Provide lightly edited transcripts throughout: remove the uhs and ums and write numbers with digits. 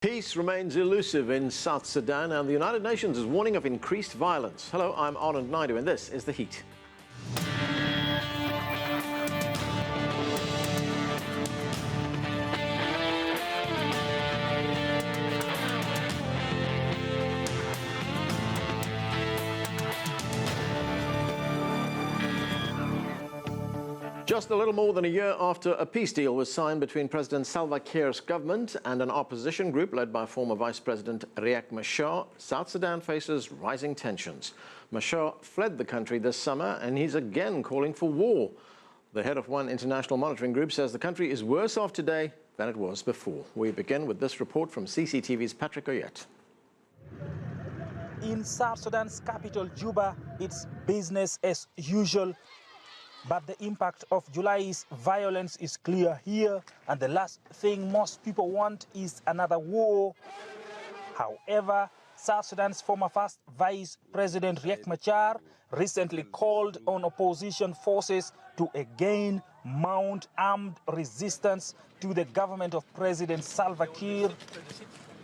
Peace remains elusive in South Sudan, and the United Nations is warning of increased violence. Hello, I'm Anand Naidu, and this is The Heat. Just a little more than a year after a peace deal was signed between President Salva Kiir's government and an opposition group led by former Vice President Riek Machar, South Sudan faces rising tensions. Machar fled the country this summer, and he's again calling for war. The head of one international monitoring group says the country is worse off today than it was before. We begin with this report from CCTV's Patrick Oyet. In South Sudan's capital, Juba, it's business as usual. But the impact of July's violence is clear here, and the last thing most people want is another war. However, South Sudan's former first Vice President Riek Machar recently called on opposition forces to again mount armed resistance to the government of President Salva Kiir.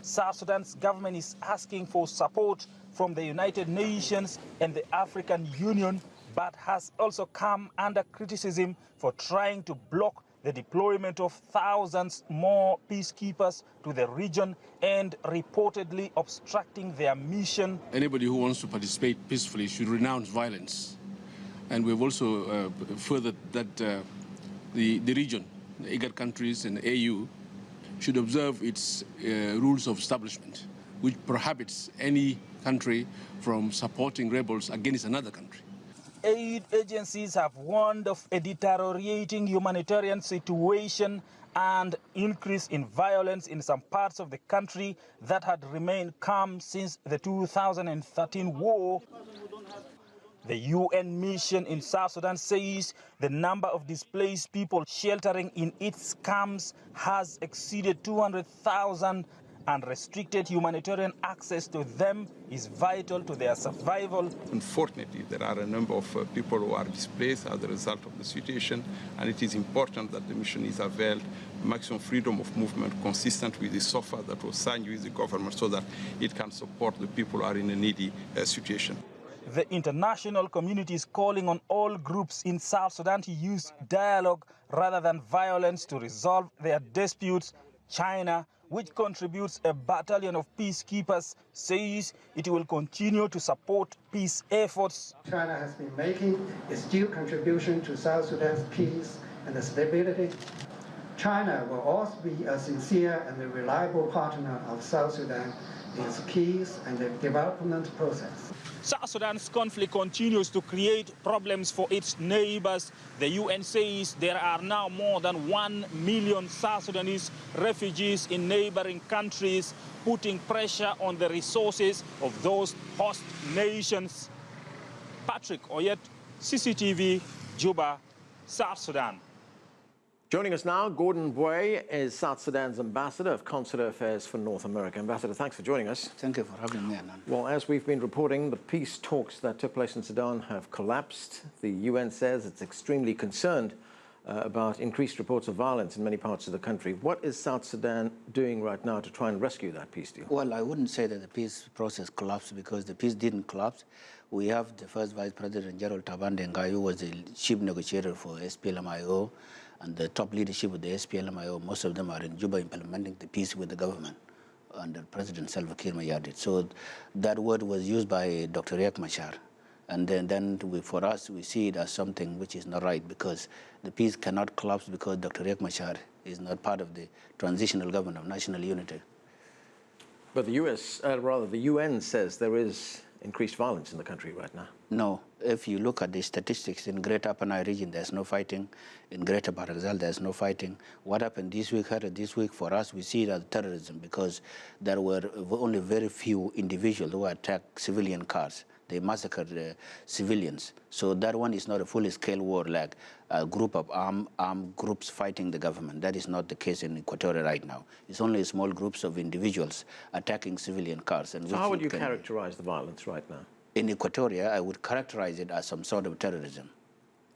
South Sudan's government is asking for support from the United Nations and the African Union, but has also come under criticism for trying to block the deployment of thousands more peacekeepers to the region and reportedly obstructing their mission. Anybody who wants to participate peacefully should renounce violence. And we've also furthered that the region, the IGAD countries and the AU, should observe its rules of establishment, which prohibits any country from supporting rebels against another country. Aid agencies have warned of a deteriorating humanitarian situation and increase in violence in some parts of the country that had remained calm since the 2013 war. The UN mission in South Sudan says the number of displaced people sheltering in its camps has exceeded 200,000, and restricted humanitarian access to them is vital to their survival. Unfortunately, there are a number of people who are displaced as a result of the situation, and it is important that the mission is availed maximum freedom of movement consistent with the SOFA that was signed with the government so that it can support the people who are in a needy situation. The international community is calling on all groups in South Sudan to use dialogue rather than violence to resolve their disputes. China, which contributes a battalion of peacekeepers, says it will continue to support peace efforts. China has been making its due contribution to South Sudan's peace and stability. China will also be a sincere and a reliable partner of South Sudan in its peace and the development process. South Sudan's conflict continues to create problems for its neighbors. The UN says there are now more than 1 million South Sudanese refugees in neighboring countries, putting pressure on the resources of those host nations. Patrick Oyet, CCTV, Juba, South Sudan. Joining us now, Gordon Buay is South Sudan's ambassador of Consular Affairs for North America. Ambassador, thanks for joining us. Thank you for having me, Anand. Well, as we've been reporting, the peace talks that took place in Sudan have collapsed. The UN says it's extremely concerned about increased reports of violence in many parts of the country. What is South Sudan doing right now to try and rescue that peace deal? Well, I wouldn't say that the peace process collapsed because the peace didn't collapse. We have the first Vice President, General Taban Dengai, who was the chief negotiator for SPLMIO, and the top leadership of the SPLMIO, most of them are in Juba implementing the peace with the government under President Salva Kiir. So that word was used by Dr. Riek Machar. And then for us, we see it as something which is not right because the peace cannot collapse because Dr. Riek Machar is not part of the transitional government of national unity. But the UN says there is increased violence in the country right now. No. If you look at the statistics, in Greater Upper Nile region, there's no fighting. In Greater Bahr el Ghazal, there's no fighting. What happened this week, for us, we see it as terrorism because there were only very few individuals who attacked civilian cars. They massacred civilians. So that one is not a full-scale war like a group of armed groups fighting the government. That is not the case in Equatoria right now. It's only small groups of individuals attacking civilian cars. And so how would you characterize the violence right now? In Equatoria, I would characterize it as some sort of terrorism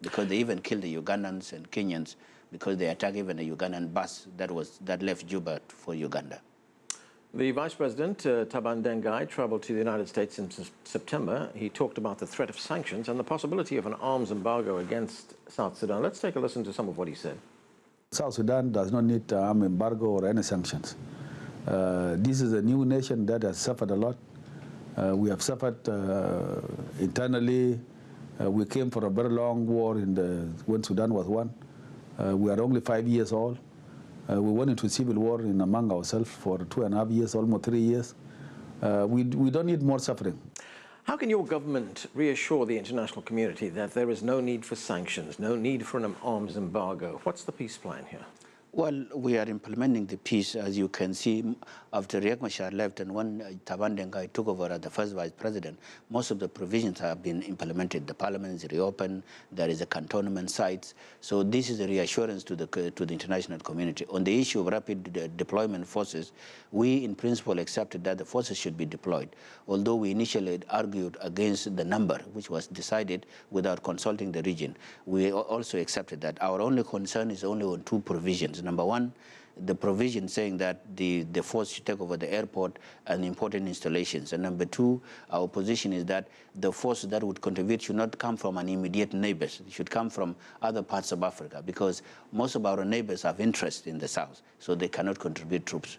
because they even killed the Ugandans and Kenyans because they attacked even a Ugandan bus that left Juba for Uganda. The Vice President, Taban Dengai, traveled to the United States in September. He talked about the threat of sanctions and the possibility of an arms embargo against South Sudan. Let's take a listen to some of what he said. South Sudan does not need an arms embargo or any sanctions. This is a new nation that has suffered a lot. We have suffered internally. We came from a very long war when Sudan was won. We are only 5 years old. We went into civil war among ourselves for 2.5 years, almost 3 years. We don't need more suffering. How can your government reassure the international community that there is no need for sanctions, no need for an arms embargo? What's the peace plan here? Well, we are implementing the peace, as you can see, after Riek Machar left and when Taban Dengai took over as the first vice president, most of the provisions have been implemented. The parliament is reopened, there is a cantonment sites. So this is a reassurance to the international community. On the issue of rapid deployment forces, we in principle accepted that the forces should be deployed, although we initially argued against the number, which was decided without consulting the region. We also accepted that. Our only concern is only on two provisions. Number one, the provision saying that the force should take over the airport and important installations. And number two, our position is that the force that would contribute should not come from an immediate neighbors. It should come from other parts of Africa, because most of our neighbors have interest in the south, so they cannot contribute troops.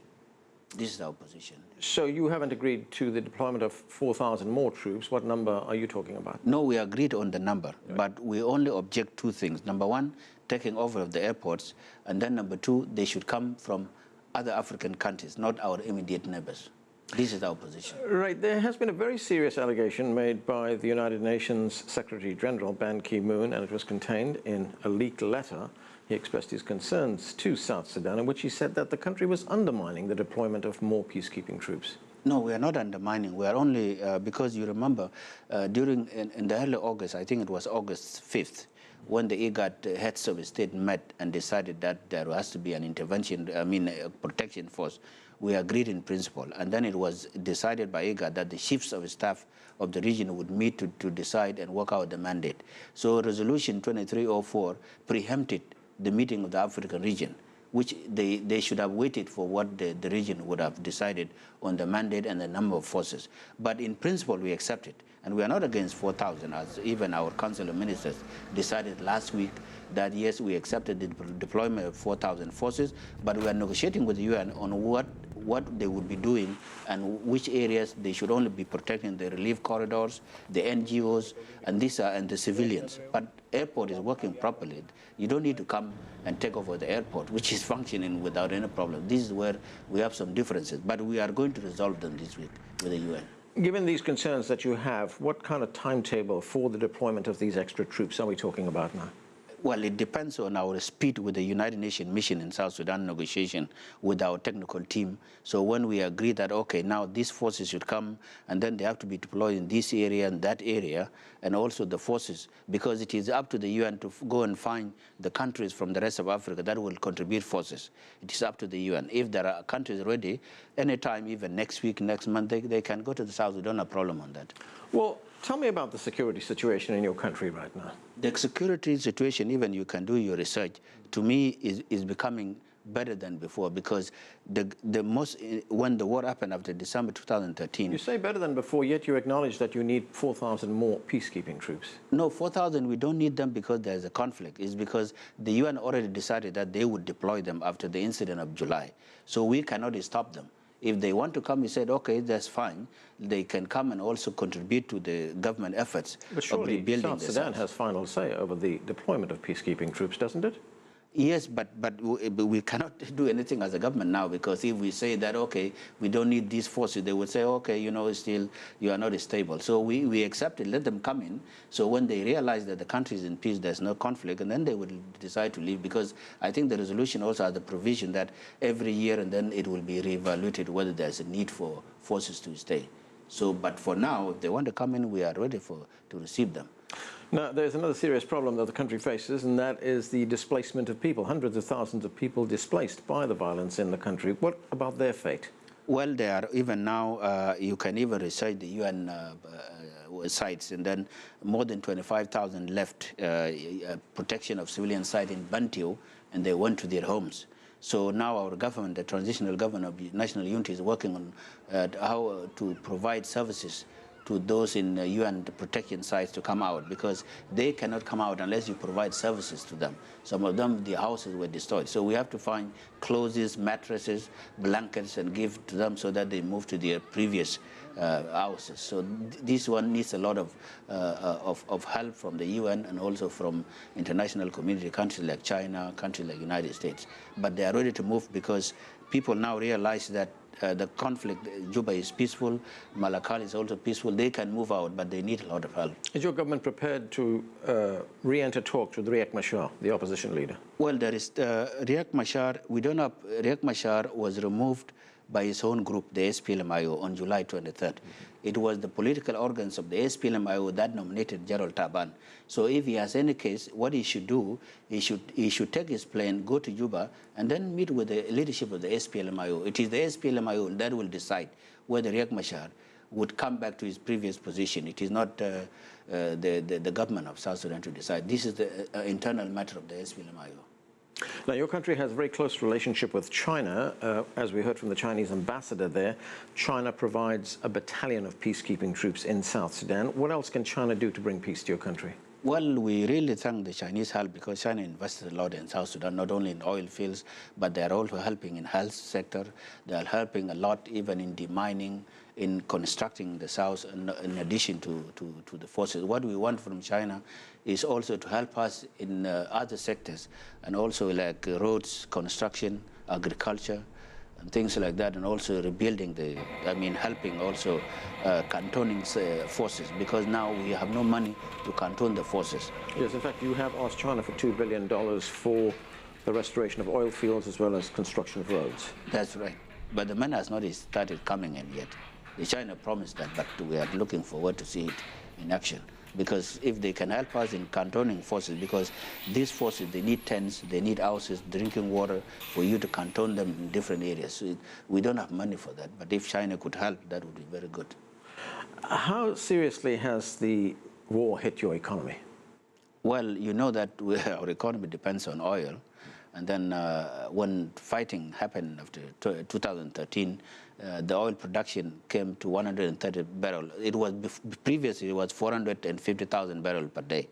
This is our position. So you haven't agreed to the deployment of 4,000 more troops. What number are you talking about? No, we agreed on the number, but we only object two things. Number one, taking over of the airports, and then number two, they should come from other African countries, not our immediate neighbors. This is our position. Right. There has been a very serious allegation made by the United Nations Secretary General Ban Ki-moon, and it was contained in a leaked letter. He expressed his concerns to South Sudan, in which he said that the country was undermining the deployment of more peacekeeping troops. No, we are not undermining. We are only, because you remember, in the early August, I think it was August 5th, when the IGAD heads of state met and decided that there has to be an intervention, a protection force, we agreed in principle. And then it was decided by IGAD that the chiefs of staff of the region would meet to decide and work out the mandate. So Resolution 2304 preempted the meeting of the African region, which they should have waited for what the region would have decided on the mandate and the number of forces. But in principle, we accept it. And we are not against 4,000, as even our Council of Ministers decided last week that, yes, we accepted the deployment of 4,000 forces, but we are negotiating with the UN on what they would be doing and which areas they should only be protecting: the relief corridors, the NGOs, and the civilians. But airport is working properly. You don't need to come and take over the airport, which is functioning without any problem. This is where we have some differences, but we are going to resolve them this week with the UN. Given these concerns that you have, what kind of timetable for the deployment of these extra troops are we talking about now? Well, it depends on our speed with the United Nations mission in South Sudan negotiation with our technical team. So when we agree that, okay, now these forces should come, and then they have to be deployed in this area and that area, and also the forces, because it is up to the UN to go and find the countries from the rest of Africa that will contribute forces. It is up to the UN. If there are countries ready, anytime, even next week, next month, they can go to the South Sudan, no problem on that. Well, tell me about the security situation in your country right now. The security situation, even you can do your research, to me is becoming better than before, because when the war happened after December 2013... You say better than before, yet you acknowledge that you need 4,000 more peacekeeping troops. No, 4,000, we don't need them because there's a conflict. It's because the UN already decided that they would deploy them after the incident of July. So we cannot stop them. If they want to come, we said, okay, that's fine. They can come and also contribute to the government efforts of rebuilding the South. But surely South Sudan has final say over the deployment of peacekeeping troops, doesn't it? Yes, but we cannot do anything as a government now, because if we say that, okay, we don't need these forces, they would say, okay, you know, still you are not stable. So we accept it, let them come in. So when they realize that the country is in peace, there's no conflict, and then they will decide to leave, because I think the resolution also has the provision that every year and then it will be reevaluated whether there's a need for forces to stay. So, but for now, if they want to come in, we are ready to receive them. Now, there's another serious problem that the country faces, and that is the displacement of people. Hundreds of thousands of people displaced by the violence in the country. What about their fate? Well, they are even now, you can even research the UN sites, and then more than 25,000 left protection of civilian site in Bantiu, and they went to their homes. So now our government, the transitional government of national unity, is working on how to provide services to those in UN protection sites to come out, because they cannot come out unless you provide services to them. Some of them, the houses were destroyed. So we have to find clothes, mattresses, blankets, and give to them so that they move to their previous houses. So this one needs a lot of help from the UN and also from international community, countries like China, countries like United States. But they are ready to move because people now realize that the conflict, Juba is peaceful, Malakal is also peaceful. They can move out, but they need a lot of help. Is your government prepared to re-enter talks with Riek Machar, the opposition leader? Well, there is Riek Machar. We don't know. Riek Machar was removed by his own group, the SPLM-IO, on July 23rd. It was the political organs of the SPLM-IO that nominated Gerald Taban. So if he has any case, what he should do, he should take his plane, go to Juba, and then meet with the leadership of the SPLM-IO. It is the SPLM-IO that will decide whether Riek Machar would come back to his previous position. It is not the government of South Sudan to decide. This is the internal matter of the SPLM-IO. Now, your country has a very close relationship with China. As we heard from the Chinese ambassador there, China provides a battalion of peacekeeping troops in South Sudan. What else can China do to bring peace to your country? Well, we really thank the Chinese help because China invested a lot in South Sudan, not only in oil fields, but they are also helping in health sector. They are helping a lot even in demining, in constructing the South, in addition to the forces. What we want from China is also to help us in other sectors, and also like roads, construction, agriculture, and things like that, and also rebuilding helping also cantoning forces, because now we have no money to canton the forces. Yes, in fact, you have asked China for $2 billion for the restoration of oil fields as well as construction of roads. That's right. But the money has not started coming in yet. The China promised that, but we are looking forward to see it in action. Because if they can help us in cantoning forces, because these forces, they need tents, they need houses, drinking water, for you to canton them in different areas. So we don't have money for that, but if China could help, that would be very good. How seriously has the war hit your economy? Well, you know that our economy depends on oil. And then when fighting happened after 2013, the oil production came to 130 barrels. It was previously it was 450,000 barrels per day.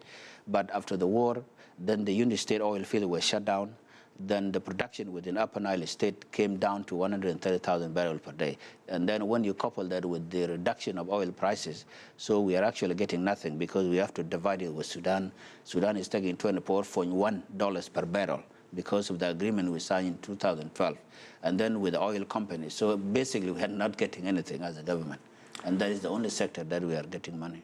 But after the war, then the Unity State oil field was shut down. Then the production within Upper Nile State came down to 130,000 barrels per day. And then when you couple that with the reduction of oil prices, so we are actually getting nothing because we have to divide it with Sudan. Sudan is taking $24.1 per barrel because of the agreement we signed in 2012, and then with the oil companies. So basically, we are not getting anything as a government, and that is the only sector that we are getting money.